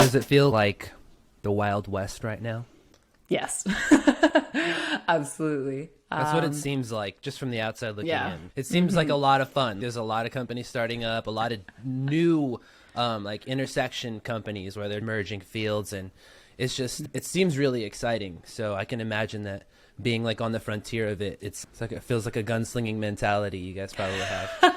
Does it feel like the Wild West right now? Yes, absolutely. That's what it seems like, just from the outside looking Yeah. in. It seems like a lot of fun. There's a lot of companies starting up, a lot of new like intersection companies where they're merging fields, and it seems really exciting. So I can imagine that being like on the frontier of it, it's like it feels like a gunslinging mentality you guys probably have.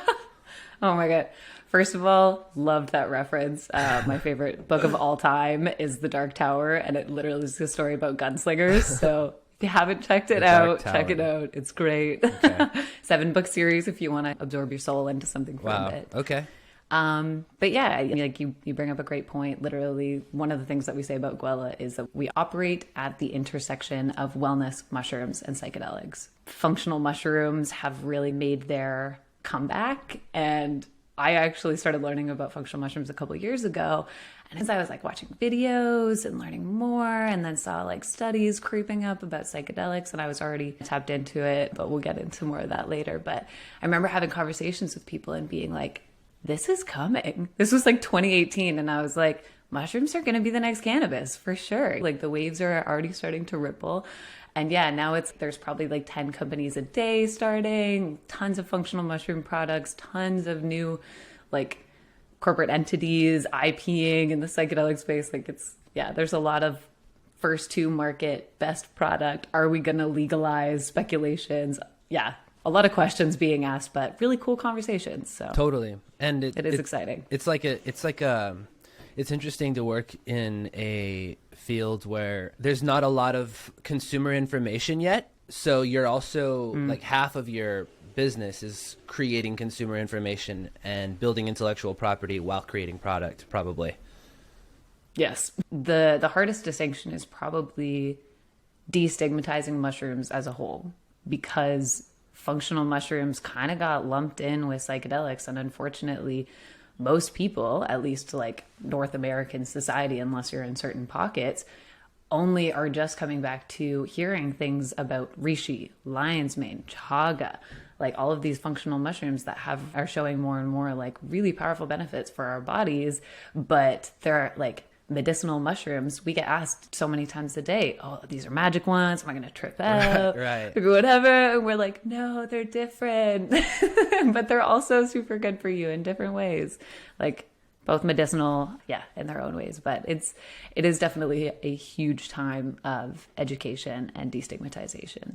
Oh my God. First of all, loved that reference. My favorite book of all time is The Dark Tower, and it literally is a story about gunslingers. So if you haven't checked it out, check it out. It's great. Okay. 7-book series if you want to absorb your soul into something for a bit. Okay. But yeah, like you bring up a great point. Literally, one of the things that we say about Gwella is that we operate at the intersection of wellness, mushrooms, and psychedelics. Functional mushrooms have really made their comeback, and I actually started learning about functional mushrooms a couple of years ago. And as I was like watching videos and learning more, and then saw like studies creeping up about psychedelics, and I was already tapped into it, but we'll get into more of that later. But I remember having conversations with people and being like, this is coming. This was like 2018. And I was like, mushrooms are going to be the next cannabis for sure. Like the waves are already starting to ripple. And yeah, now there's probably like 10 companies a day starting, tons of functional mushroom products, tons of new like corporate entities, IPing in the psychedelic space. Like there's a lot of first to market, best product. Are we going to legalize speculations? Yeah. A lot of questions being asked, but really cool conversations. So Totally. And it is exciting. It's interesting to work in a field where there's not a lot of consumer information yet. So you're also like half of your business is creating consumer information and building intellectual property while creating product, probably. Yes. The hardest distinction is probably destigmatizing mushrooms as a whole, because functional mushrooms kind of got lumped in with psychedelics. And unfortunately, most people, at least like North American society, unless you're in certain pockets, only are just coming back to hearing things about reishi, lion's mane, chaga, like all of these functional mushrooms that are showing more and more like really powerful benefits for our bodies. But they're like medicinal mushrooms. We get asked so many times a day, oh, these are magic ones, am I going to trip out? Right. Or whatever. And we're like, no, they're different. But they're also super good for you in different ways. Like both medicinal, in their own ways. But it is definitely a huge time of education and destigmatization.